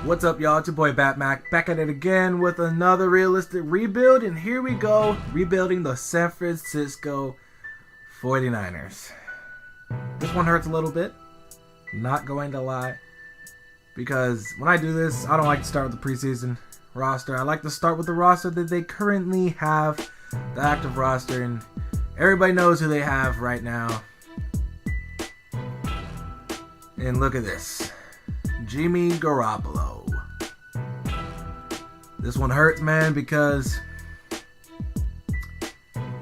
What's up, y'all? It's your boy Batmac, back at it again with another realistic rebuild, and here we go, rebuilding the San Francisco 49ers. This one hurts a little bit, not going to lie, because when I do this, I don't like to start with the preseason roster. I like to start with the roster that they currently have, the active roster, and everybody knows who they have right now. And look at this. Jimmy Garoppolo. This one hurts, man, because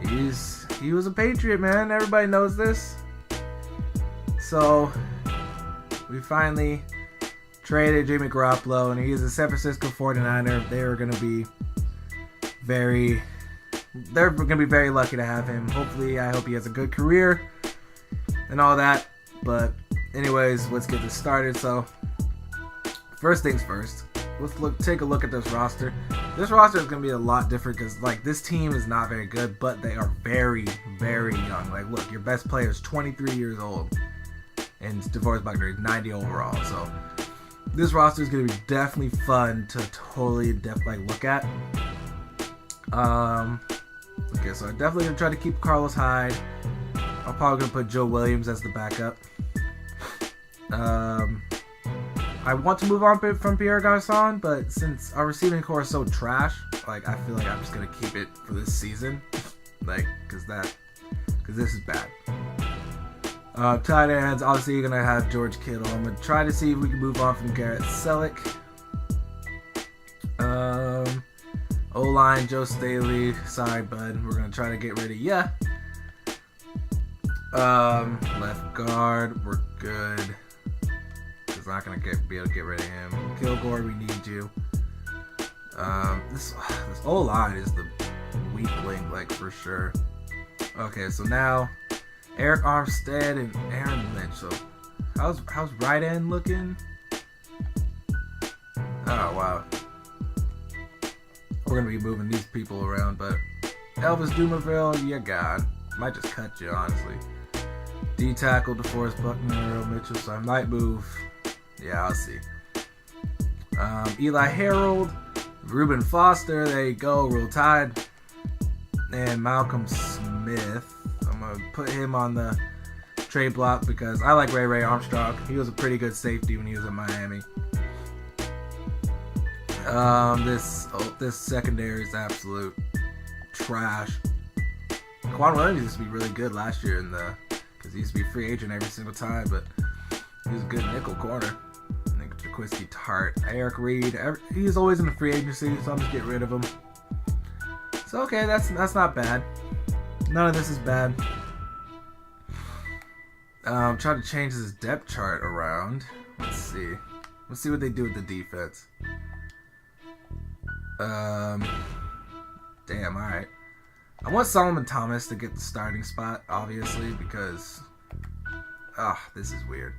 he was a Patriot, man. Everybody knows this. So we finally traded Jimmy Garoppolo, and he's a San Francisco 49er. They're gonna be very lucky to have him. Hopefully, I hope he has a good career and all that. But anyways, let's get this started. So first things first, let's take a look at this roster. This roster is going to be a lot different because, like, this team is not very good, but they are very, very young. Like, look, your best player is 23 years old, and DeForest Buckner is 90 overall. So this roster is going to be definitely fun to totally look at. Okay, so I'm definitely going to try to keep Carlos Hyde. I'm probably going to put Joe Williams as the backup. I want to move on from Pierre Garçon, but since our receiving core is so trash, like, I feel like I'm just gonna keep it for this season, like, cause this is bad. Tight ends, obviously you're gonna have George Kittle. I'm gonna try to see if we can move on from Garrett Selleck. O-line, Joe Staley. Sorry, bud. We're gonna try to get rid of ya. Left guard, we're good. Not gonna be able to get rid of him. Kilgore, we need you. This O-line is the weak link, like, for sure. Okay, so now Eric Armstead and Aaron Lynch. So how's right end looking? Oh wow. We're gonna be moving these people around, but Elvis Dumerville, you're gone. Might just cut you, honestly. D tackle DeForest Buckner, Earl Mitchell, so I might move. Yeah, I'll see. Eli Harold, Reuben Foster, there you go, Roll Tide. And Malcolm Smith. I'm going to put him on the trade block because I like Ray Armstrong. He was a pretty good safety when he was in Miami. This secondary is absolute trash. Quan Williams used to be really good last year because he used to be a free agent every single time, but he was a good nickel corner. Jaquiski Tart, Eric Reed. He's always in the free agency, so I'm just getting rid of him. So okay, that's not bad. None of this is bad. Trying to change his depth chart around. Let's see what they do with the defense. Damn. All right. I want Solomon Thomas to get the starting spot, obviously, because this is weird.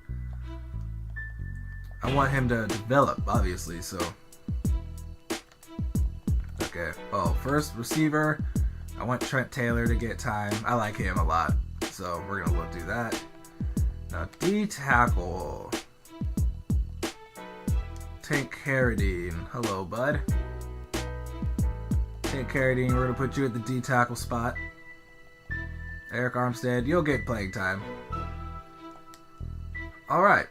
I want him to develop, obviously, so. Okay. Oh, first receiver. I want Trent Taylor to get time. I like him a lot, so we're going to do that. Now, D tackle. Tank Carradine. Hello, bud. Tank Carradine, we're going to put you at the D tackle spot. Eric Armstead, you'll get playing time. All right.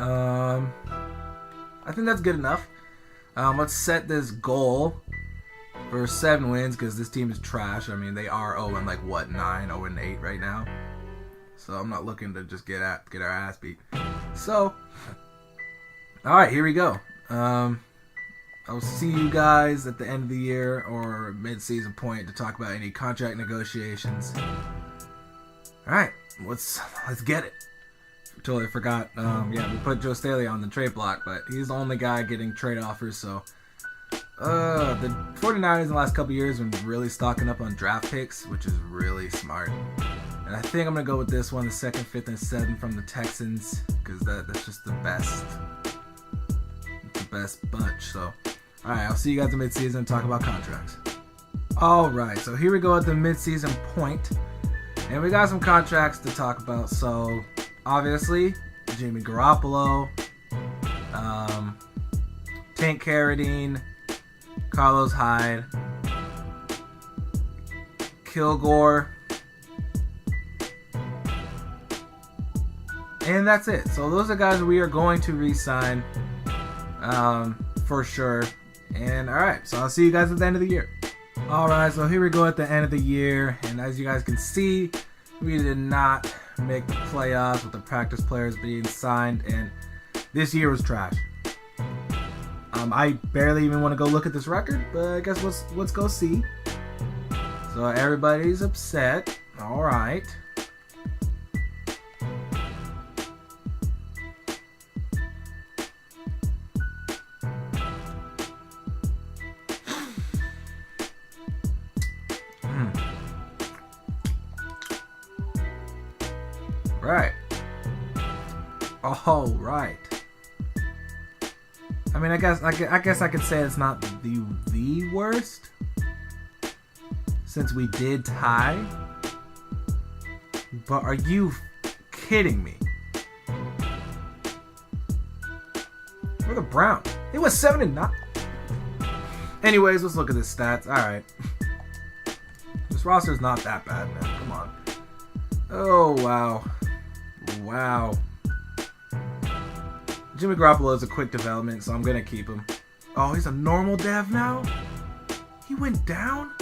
I think that's good enough. Let's set this goal for 7 wins because this team is trash. I mean, they are 9-8 right now. So I'm not looking to just get our ass beat. So, all right, here we go. I'll see you guys at the end of the year or mid-season point to talk about any contract negotiations. All right, let's get it. Totally forgot. We put Joe Staley on the trade block, but he's the only guy getting trade offers. So, the 49ers in the last couple years have been really stocking up on draft picks, which is really smart. And I think I'm gonna go with this one, the 2nd, 5th, and 7th from the Texans, because that's just the best bunch. So, all right, I'll see you guys in midseason and talk about contracts. All right, so here we go at the midseason point, and we got some contracts to talk about. So, obviously, Jimmy Garoppolo. Tank Carradine, Carlos Hyde, Kilgore, and that's it. So those are guys we are going to re-sign for sure. And alright, so I'll see you guys at the end of the year. Alright, so here we go at the end of the year, and as you guys can see, we did not make the playoffs with the practice players being signed, and this year was trash. I barely even want to go look at this record, but I guess let's go see. So everybody's upset. Alright. Right. Oh, right. I mean, I guess I could say it's not the worst, since we did tie. But are you kidding me? We're the Browns. It was 7-9. Anyways, let's look at the stats. All right. This roster's not that bad, man. Come on. Oh wow. Wow. Jimmy Garoppolo is a quick development, so I'm going to keep him. Oh, he's a normal dev now? He went down?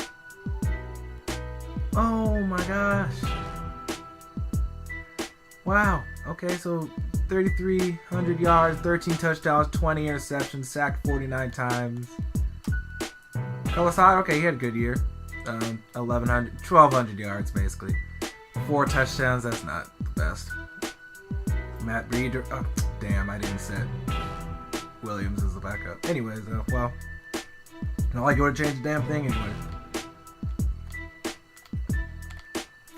Oh my gosh. Wow. Okay, so 3,300 yards, 13 touchdowns, 20 interceptions, sacked 49 times. Carlos Hyde, okay, he had a good year. 1,200 yards, basically. 4 touchdowns, that's not the best. Matt Breeder, oh, damn, I didn't set Williams as the backup. Anyways, well, not like you want to change the damn thing anyway.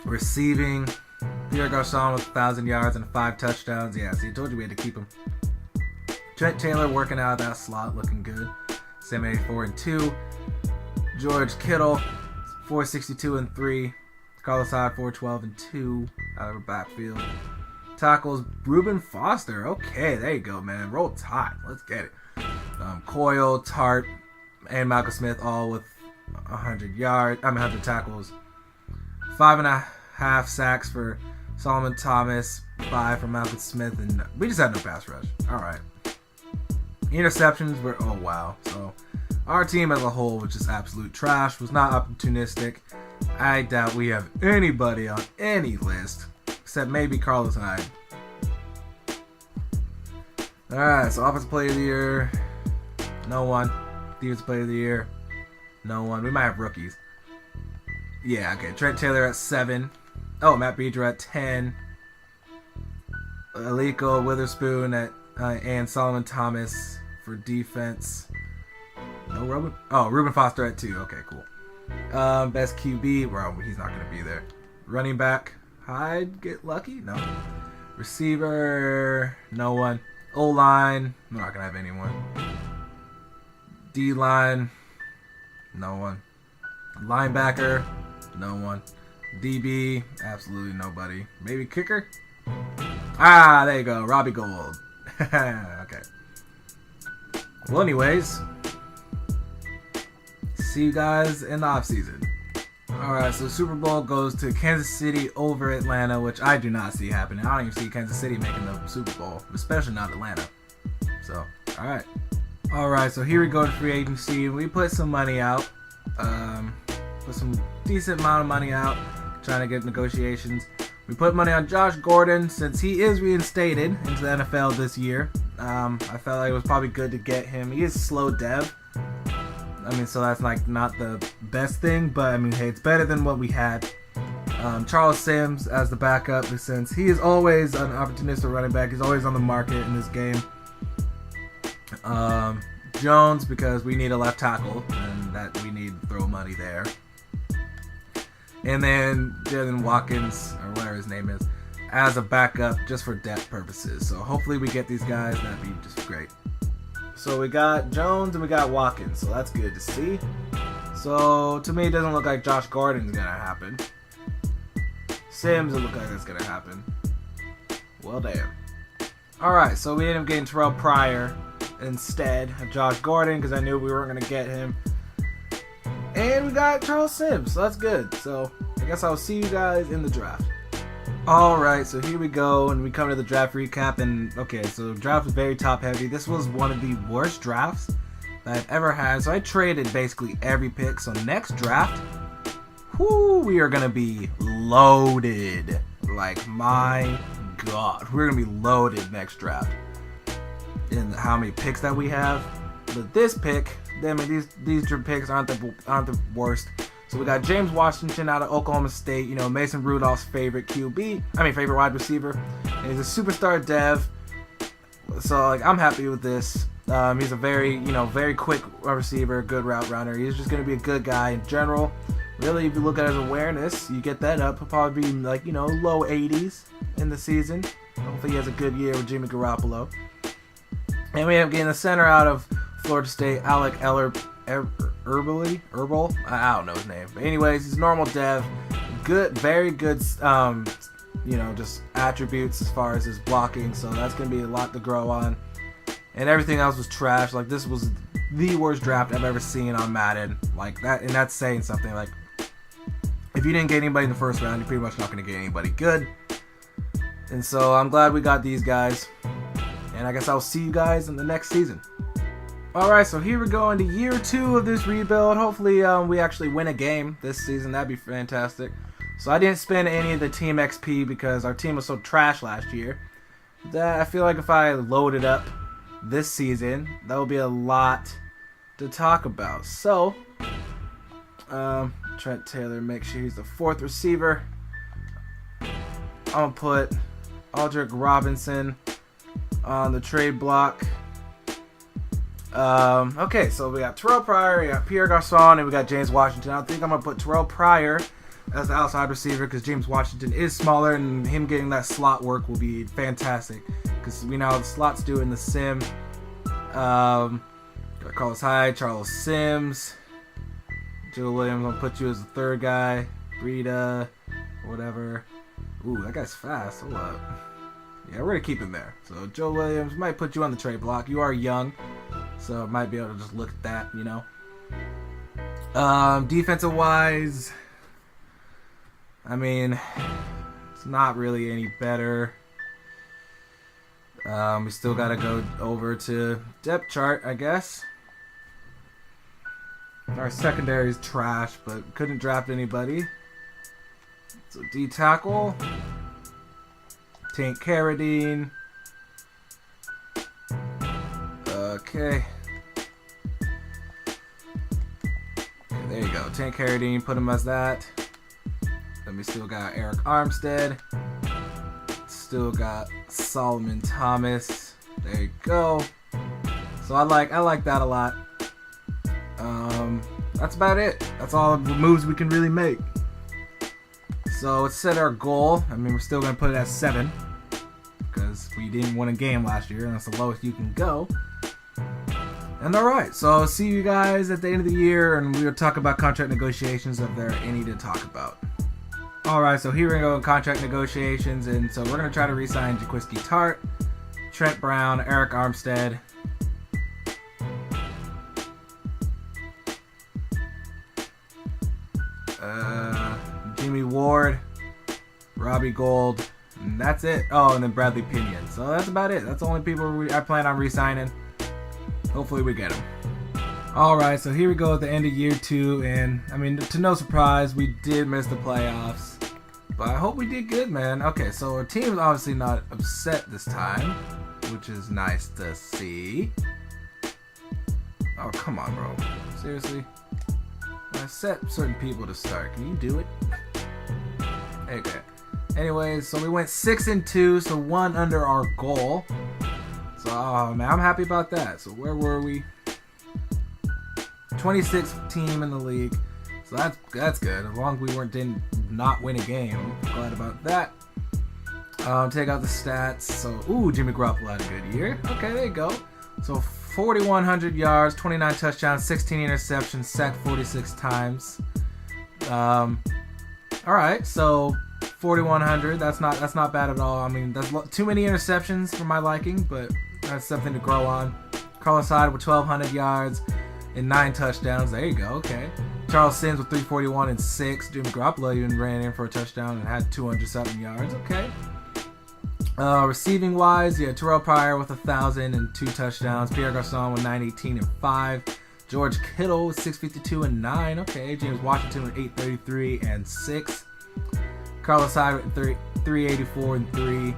Receiving, Pierre Garçon with 1,000 yards and 5 touchdowns. Yeah, see, I told you we had to keep him. Trent Taylor working out of that slot, looking good. 784 and 2. George Kittle, 462 and 3. Carlos Hyde, 412 and 2 out of the backfield. Tackles, Reuben Foster. Okay, there you go, man. Roll Tide. Let's get it. Coyle, Tart, and Malcolm Smith all with 100 tackles. 5.5 sacks for Solomon Thomas. 5 for Malcolm Smith, and we just had no pass rush. All right. Interceptions were, oh wow. So our team as a whole was just absolute trash. Was not opportunistic. I doubt we have anybody on any list except maybe Carlos Hyde. Alright, so Offensive Player of the Year, no one. Defensive Player of the Year, no one. We might have rookies. Yeah, okay. Trent Taylor at 7. Oh, Matt Breeder at 10. Aliko Witherspoon at and Solomon Thomas for defense. No Reuben. Oh, Reuben Foster at 2. Okay, cool. Best QB. Well, he's not going to be there. Running back. Hyde get lucky? No. Receiver, no one. O-line, we're not going to have anyone. D-line, no one. Linebacker, no one. DB, absolutely nobody. Maybe kicker? Ah, there you go. Robbie Gould. Okay. Well, anyways, see you guys in the offseason. Alright, so Super Bowl goes to Kansas City over Atlanta, which I do not see happening. I don't even see Kansas City making the Super Bowl, especially not Atlanta. So, alright. Alright, so here we go to free agency. We put some money out. Put some decent amount of money out, trying to get negotiations. We put money on Josh Gordon, since he is reinstated into the NFL this year. I felt like it was probably good to get him. He is slow dev. I mean, so that's like not the best thing, but I mean, hey, it's better than what we had. Charles Sims as the backup, since he is always an opportunistic running back. He's always on the market in this game. Jones, because we need a left tackle, and that we need throw money there. And then Jalen Watkins, or whatever his name is, as a backup just for depth purposes. So hopefully we get these guys. That'd be just great. So we got Jones and we got Watkins, so that's good to see. So to me, it doesn't look like Josh Gordon's gonna happen. Sims, it looks like that's gonna happen. Well, damn. All right, so we ended up getting Terrell Pryor instead of Josh Gordon because I knew we weren't going to get him. And we got Charles Sims, so that's good. So I guess I'll see you guys in the draft. Alright, so here we go, and we come to the draft recap, and okay, so the draft was very top heavy. This was one of the worst drafts that I've ever had, so I traded basically every pick. So next draft, we are going to be loaded. Like, my God, we're going to be loaded next draft in how many picks that we have. But this pick, I mean, these picks aren't the worst. So we got James Washington out of Oklahoma State, you know, Mason Rudolph's favorite favorite wide receiver. And he's a superstar dev. So, like, I'm happy with this. He's a very quick receiver, good route runner. He's just going to be a good guy in general. Really, if you look at his awareness, you get that up. He'll probably be, like, you know, low 80s in the season. Hopefully he has a good year with Jimmy Garoppolo. And we have getting the center out of Florida State, Alec Herbal. I don't know his name, but anyways, he's normal dev, good, very good, just attributes as far as his blocking. So that's gonna be a lot to grow on. And everything else was trash. Like, this was the worst draft I've ever seen on Madden. Like that, and that's saying something. Like, if you didn't get anybody in the first round, you're pretty much not gonna get anybody good. And so I'm glad we got these guys. And I guess I'll see you guys in the next season. Alright, so here we go into year 2 of this rebuild. Hopefully we actually win a game this season. That'd be fantastic. So I didn't spend any of the team XP because our team was so trash last year. That I feel like if I loaded up this season, that would be a lot to talk about. So, Trent Taylor, make sure he's the 4th receiver. I'm going to put Aldrick Robinson on the trade block. Okay, so we got Terrell Pryor, we got Pierre Garçon, and we got James Washington. I think I'm going to put Terrell Pryor as the outside receiver because James Washington is smaller, and him getting that slot work will be fantastic because we know how the slots do in the sim. Got Carlos Hyde, Charles Sims, Joe Williams. I'll put you as the 3rd guy. Breida, whatever. Ooh, that guy's fast. Hold up. Yeah, we're going to keep him there. So Joe Williams, might put you on the trade block. You are young, so might be able to just look at that, you know. Defensive wise, I mean, it's not really any better. We still got to go over to depth chart, I guess. Our secondary is trash, but couldn't draft anybody. So D-tackle, Tank Carradine. Okay. There you go. Tank Carradine, put him as that. Then we still got Eric Armstead. Still got Solomon Thomas. There you go. So I like that a lot. That's about it. That's all the moves we can really make. So let's set our goal. I mean, we're still going to put it at 7 because we didn't win a game last year, and that's the lowest you can go. And alright, so I'll see you guys at the end of the year, and we'll talk about contract negotiations if there are any to talk about. Alright, so here we go in contract negotiations, and so we're going to try to re-sign Jaquiski Tart, Trent Brown, Eric Armstead, Jimmy Ward, Robbie Gold, and that's it. Oh, and then Bradley Pinion. So that's about it. That's the only people I plan on re-signing. Hopefully we get them. Alright, so here we go at the end of year 2, and I mean, to no surprise, we did miss the playoffs. But I hope we did good, man. Okay, so our team is obviously not upset this time, which is nice to see. Oh, come on, bro. Seriously? I set certain people to start. Can you do it? Okay. Anyways, so we went 6-2, so 1 under our goal. So, oh man, I'm happy about that. So where were we? 26th team in the league. So that's good. As long as we didn't not win a game, I'm glad about that. Take out the stats. So, ooh, Jimmy Garoppolo had a good year. Okay, there you go. So 4,100 yards, 29 touchdowns, 16 interceptions, sacked 46 times. All right, so 4,100. That's not bad at all. I mean, that's too many interceptions for my liking, but that's something to grow on. Carlos Hyde with 1,200 yards and 9 touchdowns. There you go. Okay. Charles Sims with 341 and 6. Jimmy Garoppolo even ran in for a touchdown and had 200-something yards. Okay. Receiving wise, yeah, Terrell Pryor with 1,000 and 2 touchdowns. Pierre Garçon with 918 and 5. George Kittle with 652 and 9. Okay. James Washington with 833 and 6. Carlos Hyde with 384 and 3.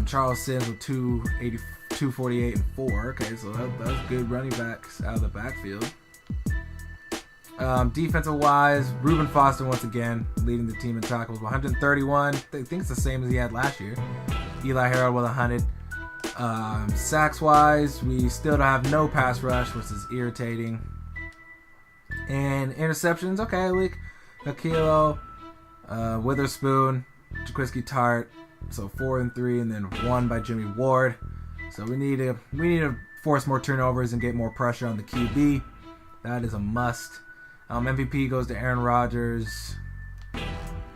Charles Sims with 248 and 4. Okay, so that's good running backs out of the backfield. Defensive wise, Reuben Foster once again leading the team in tackles, 131. I think it's the same as he had last year. Eli Harold with 100. Sacks wise, we still don't have no pass rush, which is irritating. And interceptions, okay, like Akilo, Witherspoon, Jaquiski Tart, so 4 and 3, and then 1 by Jimmy Ward. So we need to force more turnovers and get more pressure on the QB. That is a must. MVP goes to Aaron Rodgers.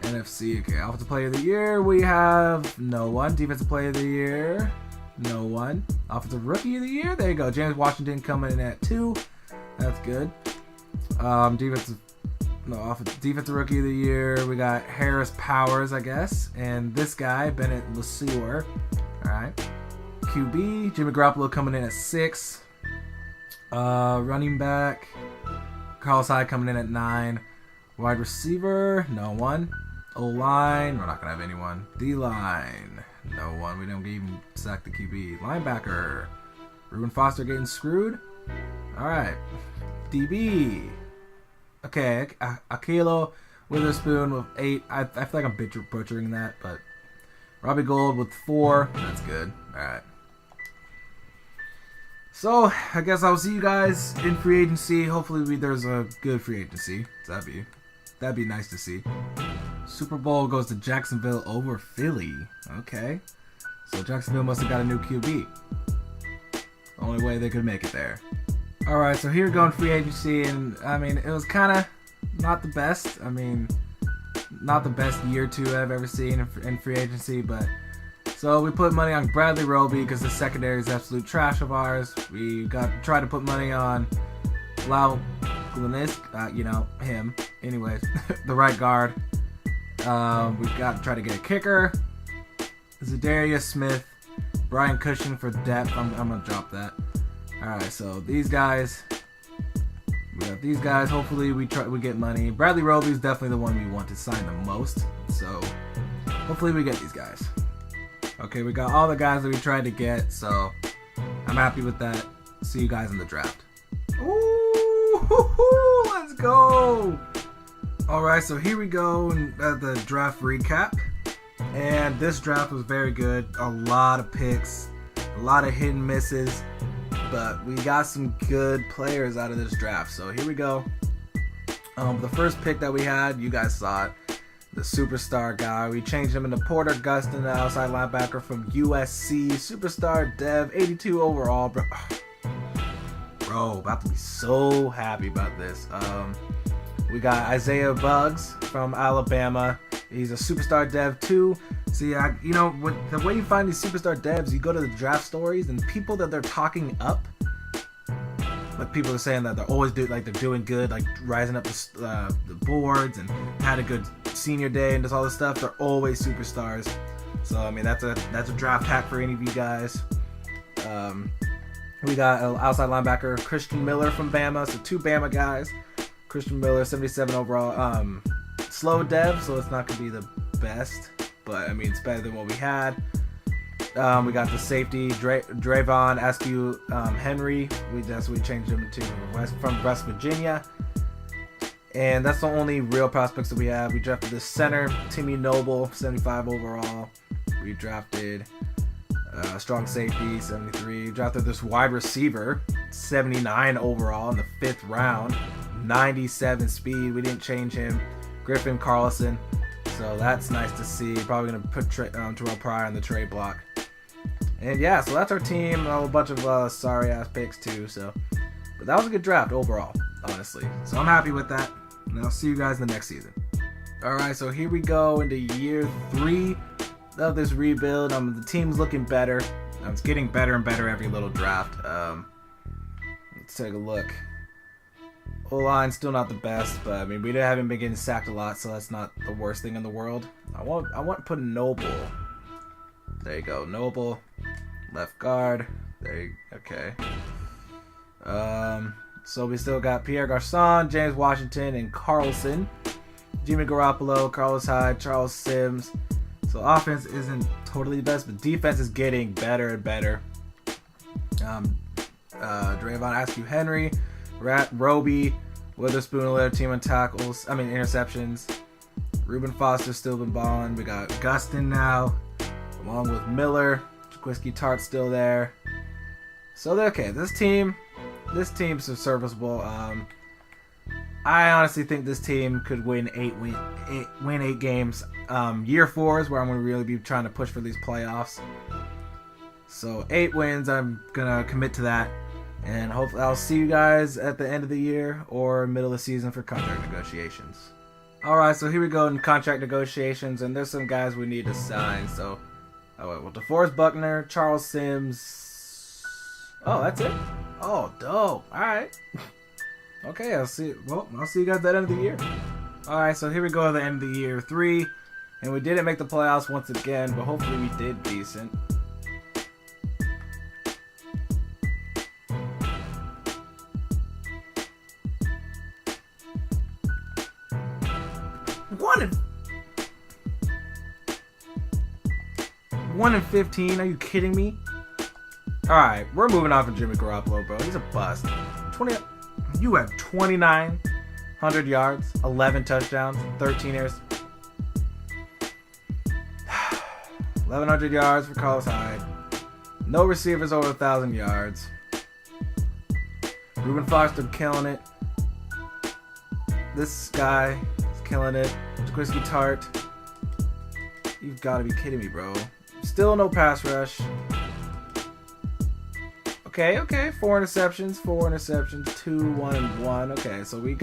NFC, okay. Offensive Player of the Year, we have no one. Defensive Player of the Year, no one. Offensive Rookie of the Year, there you go. James Washington coming in at 2. That's good. Defensive Rookie of the Year, we got Harris Powers, I guess. And this guy, Bennett LeSueur. Alright. QB, Jimmy Garoppolo coming in at 6. Running back, Carlos Hyde coming in at 9. Wide receiver, no one. O-line, we're not going to have anyone. D-line, no one. We don't even sack the QB. Linebacker, Reuben Foster getting screwed. Alright. DB. Okay, Akilo Witherspoon with 8. I feel like I'm butchering that, but Robbie Gould with 4. That's good. Alright. So, I guess I'll see you guys in free agency. Hopefully there's a good free agency. That'd be nice to see. Super Bowl goes to Jacksonville over Philly. Okay. So Jacksonville must have got a new QB. Only way they could make it there. Alright, so here we go in free agency, and I mean, it was kind of not the best. I mean, not the best year 2 I've ever seen in free agency, but so we put money on Bradley Roby because the secondary is absolute trash of ours. We tried to put money on Lau Glenisk, him. Anyways, the right guard. We got to try to get a kicker. Zadarius Smith, Brian Cushing for depth. I'm gonna drop that. All right, so these guys. We got these guys. Hopefully we get money. Bradley Roby is definitely the one we want to sign the most. So hopefully we get these guys. Okay, we got all the guys that we tried to get, so I'm happy with that. See you guys in the draft. Ooh, let's go! Alright, so here we go at the draft recap. And this draft was very good. A lot of picks, a lot of hit and misses, but we got some good players out of this draft. So here we go. The first pick that we had, you guys saw it. The superstar guy. We changed him into Porter Gustin, the outside linebacker from USC. Superstar Dev, 82 overall. Bro, about to be so happy about this. We got Isaiah Buggs from Alabama. He's a superstar Dev too. See, with the way you find these superstar devs, you go to the draft stories and people that they're talking up. Like people are saying that they're always they're doing good, like rising up the boards and had a good senior day and does all this stuff. They're always superstars. So I mean that's a draft hack for any of you guys. We got an outside linebacker, Christian Miller from Bama. So 2 Bama guys. Christian Miller, 77 overall. Slow dev, so it's not gonna be the best, but I mean it's better than what we had. We got the safety, Drayvon Askew Henry. We changed him from West Virginia. And that's the only real prospects that we have. We drafted the center, Timmy Noble, 75 overall. We drafted strong safety, 73. We drafted this wide receiver, 79 overall in the 5th round. 97 speed. We didn't change him. Griffin Carlson. So that's nice to see. Probably going to put Terrell Pryor on the trade block. And yeah, so that's our team. A bunch of sorry ass picks too. But that was a good draft overall, honestly. So I'm happy with that. And I'll see you guys in the next season. Alright, so here we go into year 3 of this rebuild. The team's looking better. It's getting better and better every little draft. Let's take a look. O-line's still not the best, but I mean, we haven't been getting sacked a lot, so that's not the worst thing in the world. I want to put Noble. There you go, Noble. Left guard. Okay. So we still got Pierre Garçon, James Washington, and Carlson. Jimmy Garoppolo, Carlos Hyde, Charles Sims. So offense isn't totally the best, but defense is getting better and better. Drayvon Askew Henry, Roby, Witherspoon led team on tackles. Interceptions. Reuben Foster still been balling. We got Gustin now, along with Miller. Jaquiski Tartt's still there. So they're okay. This team's serviceable. I honestly think this team could win eight games. Year 4 is where I'm going to really be trying to push for these playoffs. So 8 wins, I'm going to commit to that. And hopefully I'll see you guys at the end of the year or middle of the season for contract negotiations. Alright, so here we go in contract negotiations, and there's some guys we need to sign. So, DeForest Buckner, Charles Sims. Oh, that's it? Oh, dope. Alright. Okay, I'll see you guys at the end of the year. Alright, so here we go at the end of the year 3. And we didn't make the playoffs once again, but hopefully we did decent. One and 15? Are you kidding me? Alright, we're moving on from Jimmy Garoppolo, bro. He's a bust. You have 2,900 yards, 11 touchdowns, 13 airs. 1,100 yards for Carlos Hyde. No receivers over 1,000 yards. Reuben Foster killing it. This guy is killing it. Jaquiski Tartt. You've got to be kidding me, bro. Still no pass rush. Okay. 4 interceptions, 2, 1, and 1. Okay, so we're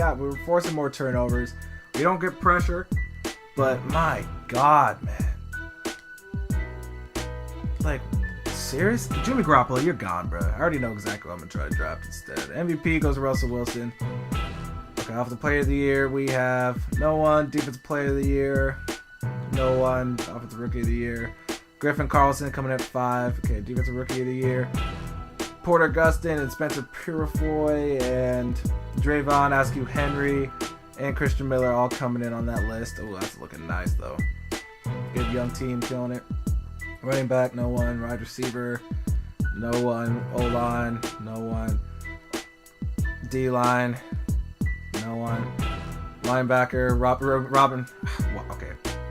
forcing more turnovers. We don't get pressure, but my God, man. Like, seriously? Jimmy Garoppolo, you're gone, bro. I already know exactly what I'm going to try to draft instead. MVP goes to Russell Wilson. Okay, Offensive Player of the Year, we have no one. Defensive Player of the Year, no one. Offensive Rookie of the Year. Griffin Carlson coming at 5. Okay, Defensive Rookie of the Year. Porter Gustin and Spencer Purifoy and Drayvon Askew Henry and Christian Miller all coming in on that list. Oh, that's looking nice, though. Good young team killing it. Running back, no one. Wide receiver, no one. O-line, no one. D-line, no one. Linebacker,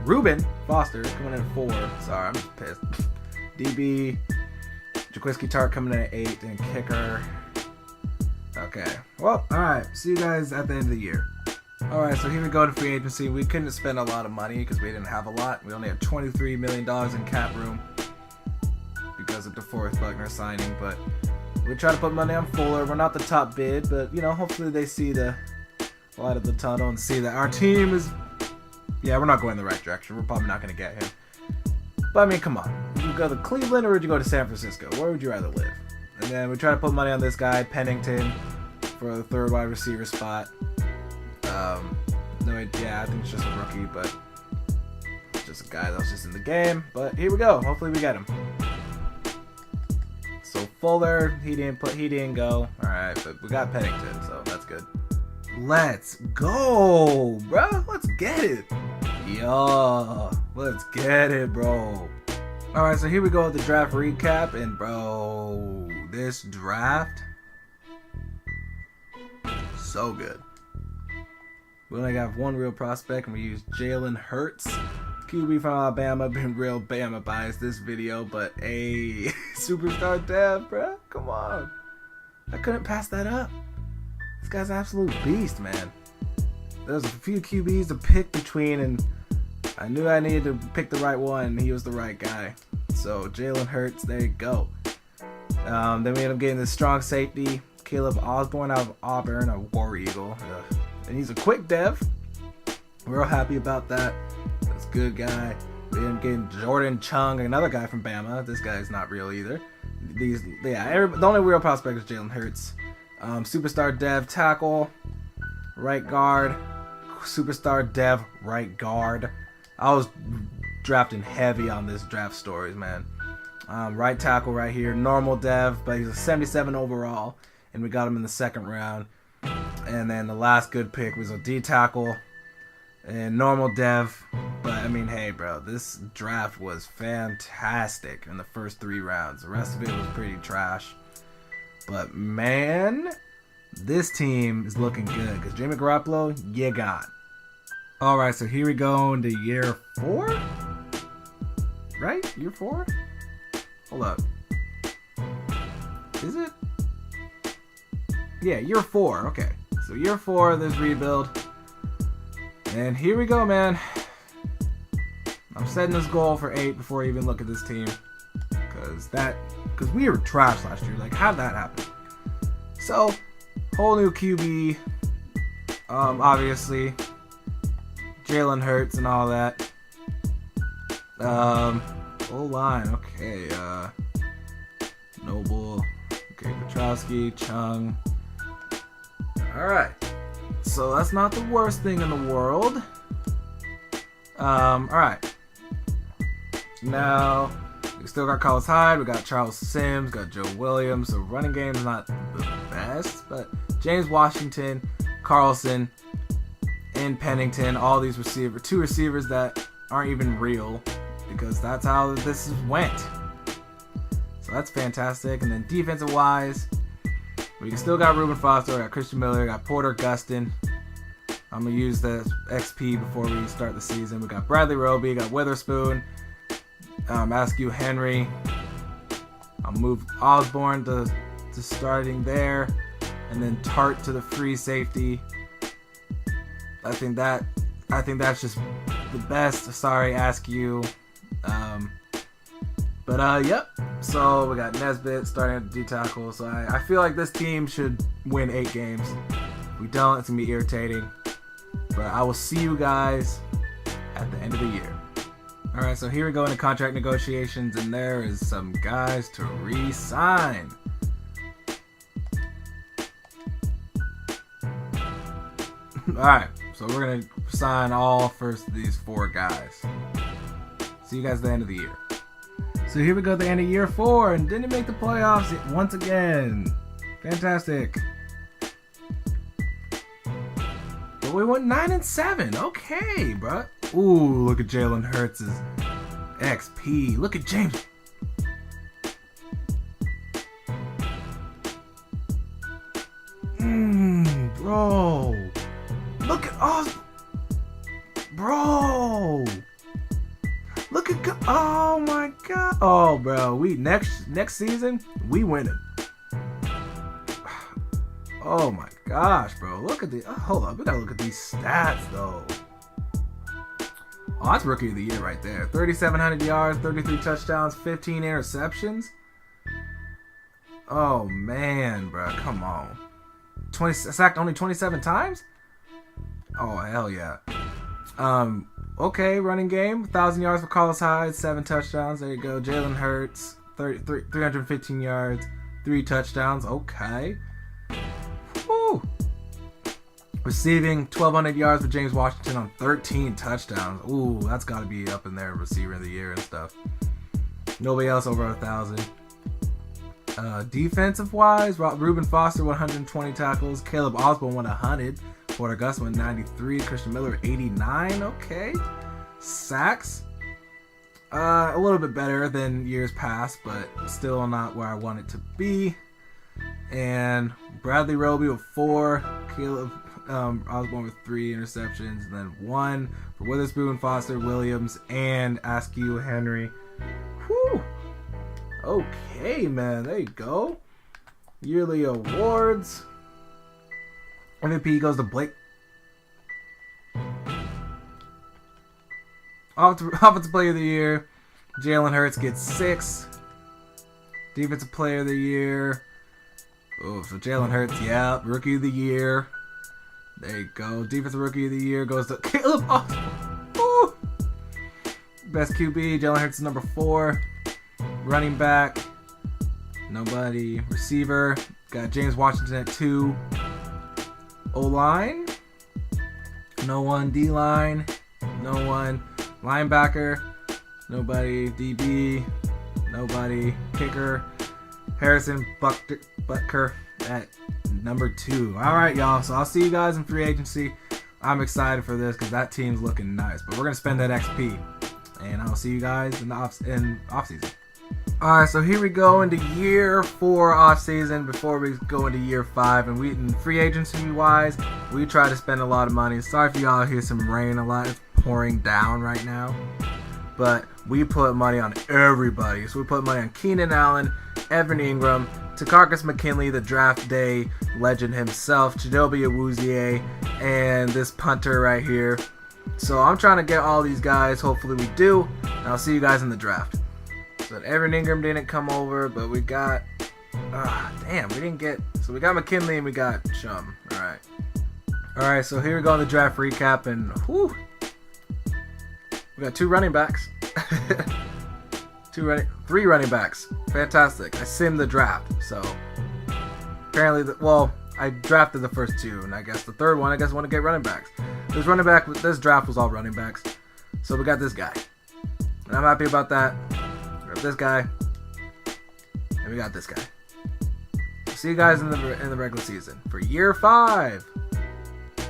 Reuben Foster coming in at 4. Sorry, I'm just pissed. DB, Jaquiski Tartt coming in at 8, and kicker. Okay. Well, alright. See you guys at the end of the year. Alright, so here we go to free agency. We couldn't spend a lot of money because we didn't have a lot. We only had $23 million in cap room because of DeForest Buckner signing, but we try to put money on Fuller. We're not the top bid, but, hopefully they see the light of the tunnel and see that our team is... Yeah, we're not going in the right direction. We're probably not going to get him. But, come on. Would you go to Cleveland or would you go to San Francisco? Where would you rather live? And then we try to put money on this guy, Pennington, for the 3rd wide receiver spot. I think it's just a rookie, but it's just a guy that was just in the game. But here we go. Hopefully we get him. So Fuller, he didn't go. Alright, but we got Pennington, so that's good. Let's go, bro. Let's get it. Yo, let's get it, bro. Alright, so here we go with the draft recap. And, bro, this draft, so good. We only got one real prospect, and we used Jalen Hurts. QB from Alabama. Been real Bama biased this video, but a superstar dev, bro. Come on. I couldn't pass that up. This guy's an absolute beast, man. There's a few QBs to pick between, and I knew I needed to pick the right one, and he was the right guy. So, Jalen Hurts, there you go. Then we ended up getting this strong safety, Caleb Osborne out of Auburn, a War Eagle. And he's a quick dev. We're all happy about that. That's a good guy. We ended up getting Jordan Chung, another guy from Bama. This guy's not real either. The only real prospect is Jalen Hurts. Superstar dev tackle, right guard, superstar dev right guard. I was drafting heavy on this draft stories, man. Right tackle right here, normal dev, but he's a 77 overall, and we got him in the second round. And then the last good pick was a D tackle and normal dev. But I mean, hey, bro, this draft was fantastic in the first 3 rounds. The rest of it was pretty trash. But man, this team is looking good because Jimmy Garoppolo, you got. All right, so here we go into year 4, right? Year 4? Hold up. Is it? Yeah, year 4. Okay, so year 4 of this rebuild, and here we go, man. I'm setting this goal for 8 before I even look at this team, because we were trash last year. Like, how'd that happen? So, whole new QB, obviously, Jalen Hurts and all that. O-line, okay, Noble, okay, Petrowski, Chung. Alright, so that's not the worst thing in the world. Alright. Now, we still got Carlos Hyde, we got Charles Sims, got Joe Williams, so running game is not the best, but James Washington, Carlson, and Pennington, all these two receivers that aren't even real, because that's how this went. So that's fantastic. And then defensive wise, we still got Reuben Foster, got Christian Miller, got Porter Gustin. I'm going to use the XP before we start the season. We got Bradley Roby, got Witherspoon, Askew Henry. I'll move Osborne to starting there. And then Tart to the free safety. I think that's just the best. Sorry, Askew. Yep. So we got Nesbitt starting at D tackle. So I feel like this team should win 8 games. If we don't, it's gonna be irritating. But I will see you guys at the end of the year. All right. So here we go into contract negotiations, and there is some guys to re-sign. All right. So we're gonna sign all first of these 4 guys. See you guys at the end of the year. So here we go at the end of year 4, and didn't make the playoffs once again. Fantastic. But we went 9-7. Okay, bro. Ooh, look at Jalen Hurts' XP. Look at James. Bro. Look at us. Bro. Look at, oh my god. Oh, bro, we next season we winning. Oh my gosh, bro. Look at the, hold up, we gotta look at these stats though. Oh, that's rookie of the year right there. 3,700 yards, 33 touchdowns, 15 interceptions. Oh man, bro, come on. Sacked only 27 times? Oh hell yeah. Okay, running game, 1,000 yards for Carlos Hyde, 7 touchdowns. There you go. Jalen Hurts, 315 yards, 3 touchdowns. Okay. Woo. Receiving, 1,200 yards for James Washington on 13 touchdowns. Ooh, that's got to be up in there, receiver of the year and stuff. Nobody else over 1,000. Defensive wise, Reuben Foster 120 tackles, Caleb Osborne 100. Porter Gus 193, Christian Miller 89. Okay. Sacks, a little bit better than years past, but still not where I want it to be. And Bradley Roby with 4, Caleb Osborne with 3 interceptions, and then 1 for Witherspoon, Foster, Williams, and Askew Henry. Whew. Okay, man, there you go. Yearly awards. MVP goes to Blake. Offensive Player of the Year, Jalen Hurts gets 6. Defensive Player of the Year. Oh, so Jalen Hurts, yeah. Rookie of the Year. There you go. Defensive Rookie of the Year goes to Caleb Osborne. Woo! Best QB, Jalen Hurts is number 4. Running back, nobody. Receiver, Got James Washington at 2. O-line. No one. D-line. No one. Linebacker. Nobody. DB. Nobody. Kicker. Harrison Butker at number 2. Alright, y'all. So I'll see you guys in free agency. I'm excited for this because that team's looking nice. But we're going to spend that XP. And I'll see you guys in the off-season. Alright, so here we go into year 4 off-season before we go into year 5. And we, in free agency-wise, we try to spend a lot of money. Sorry if y'all hear some rain a lot. It's pouring down right now. But we put money on everybody. So we put money on Keenan Allen, Evan Ingram, Takarkas McKinley, the draft day legend himself, Chidobe Awuzie, and this punter right here. So I'm trying to get all these guys. Hopefully we do. And I'll see you guys in the draft. So Evan Ingram didn't come over, but we got... we didn't get... So we got McKinley and we got Chum. Alright. Alright, so here we go on the draft recap, and whew, we got 2 running backs. 3 running backs. Fantastic. I simmed the draft, so... Apparently, I drafted the first 2, and I guess the third one, I want to get running backs. This draft was all running backs. So we got this guy. And I'm happy about that. This guy, and we got this guy. See you guys in the regular season for year 5.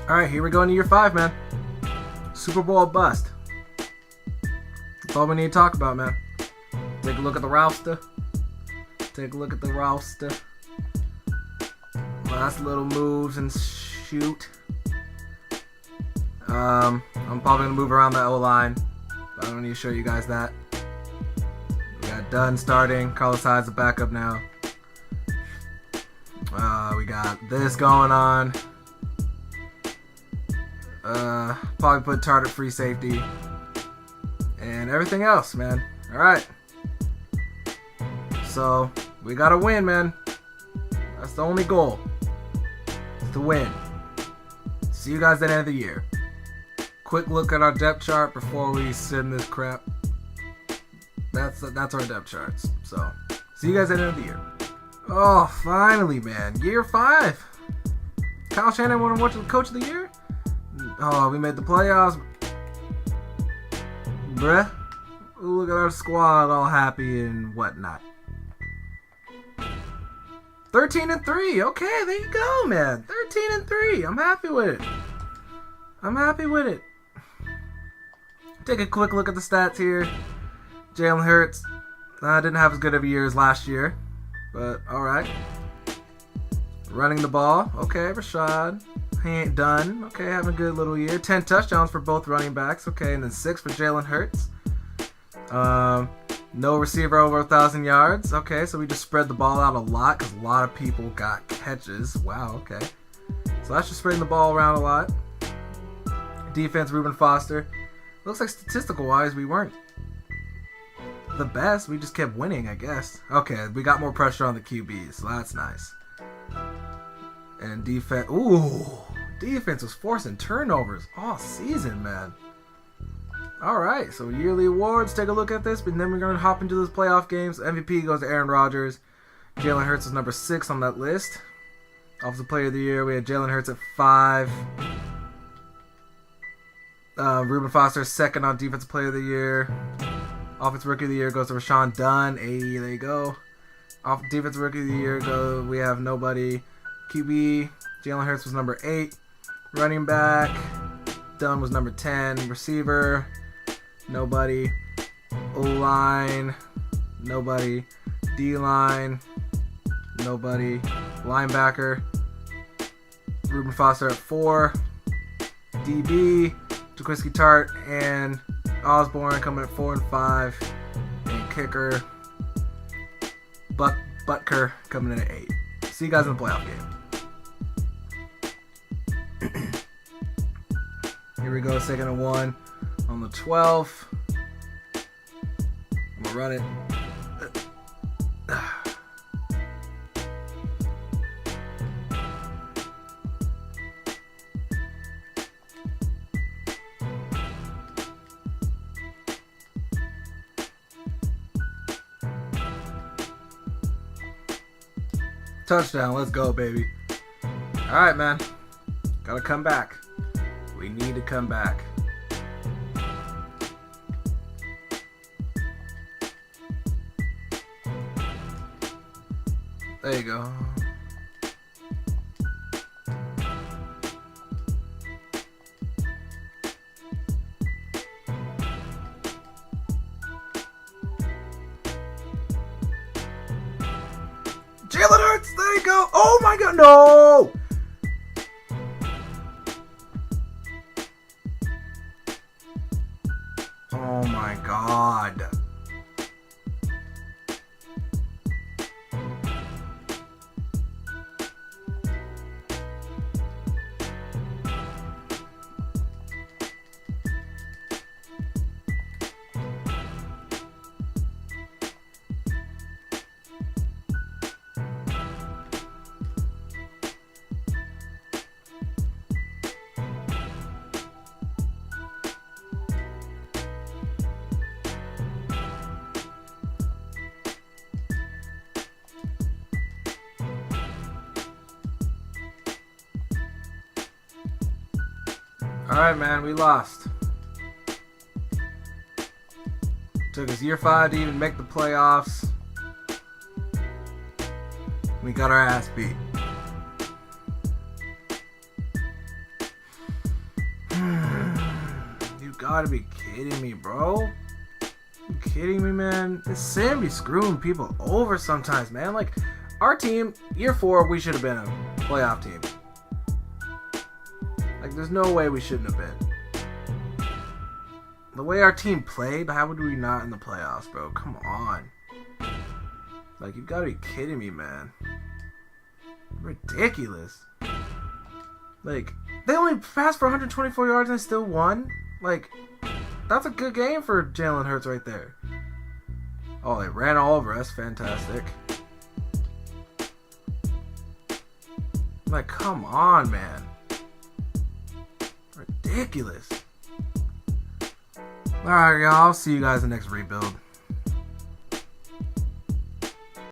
All right, here we go into year 5, man. Super Bowl bust. That's all we need to talk about, man. Take a look at the roster. Last little moves and shoot. I'm probably gonna move around the O-line. I don't need to show you guys that. Dunn starting. Carlos Hyde's the backup now. We got this going on. Probably put Target free safety. And everything else, man. Alright. So, we gotta win, man. That's the only goal. It's to win. See you guys at the end of the year. Quick look at our depth chart before we send this crap. That's our depth charts. So, see you guys at the end of the year. Oh, finally, man. Year 5. Kyle Shannon won Coach of the Year? Oh, we made the playoffs. Bruh. Ooh, look at our squad all happy and whatnot. 13-3. Okay, there you go, man. 13-3. I'm happy with it. Take a quick look at the stats here. Jalen Hurts didn't have as good of a year as last year, but alright. Running the ball, okay, Rashad. He ain't done. Okay, having a good little year. 10 touchdowns for both running backs, okay, and then 6 for Jalen Hurts. No receiver over 1,000 yards. Okay, so we just spread the ball out a lot because a lot of people got catches. Wow, okay. So that's just spreading the ball around a lot. Defense, Reuben Foster. Looks like statistical-wise, we weren't the best. We just kept winning, I guess. Okay, we got more pressure on the QBs, so that's nice. And defense, defense was forcing turnovers all season, man. Alright, so yearly awards, take a look at this, but then we're going to hop into those playoff games. MVP goes to Aaron Rodgers. Jalen Hurts is number 6 on that list. Offensive Player of the Year, we had Jalen Hurts at 5. Reuben Foster second on Defensive Player of the Year. Offensive Rookie of the Year goes to Rashawn Dunn. Hey, there you go. Defensive Rookie of the Year we have nobody. QB, Jalen Hurts was number 8. Running back, Dunn was number 10. Receiver, nobody. O-line, nobody. D-line, nobody. Linebacker, Reuben Foster at 4. DB, Jaquiski Tart and Osborne coming at 4 and 5. And kicker, Butker coming in at 8. See you guys in the playoff game. Here we go, 2nd and 1 on the 12th. I'm gonna run it. Touchdown. Let's go, baby. All right, man. Gotta come back. We need to come back. There you go. Jalen Hurts, there you go. Oh my god, no! Oh my god. Alright, man, we lost. Took us year 5 to even make the playoffs. We got our ass beat. You gotta be kidding me, bro. You kidding me, man? This Sam be screwing people over sometimes, man. Like, our team, year 4, we should have been a playoff team. Like, there's no way we shouldn't have been. The way our team played, how would we not in the playoffs, bro? Come on. Like, you gotta be kidding me, man. Ridiculous. Like, they only passed for 124 yards and still won? Like, that's a good game for Jalen Hurts right there. Oh, they ran all over us. Fantastic. Like, come on, man. Ridiculous. Alright, y'all. I'll see you guys in the next rebuild.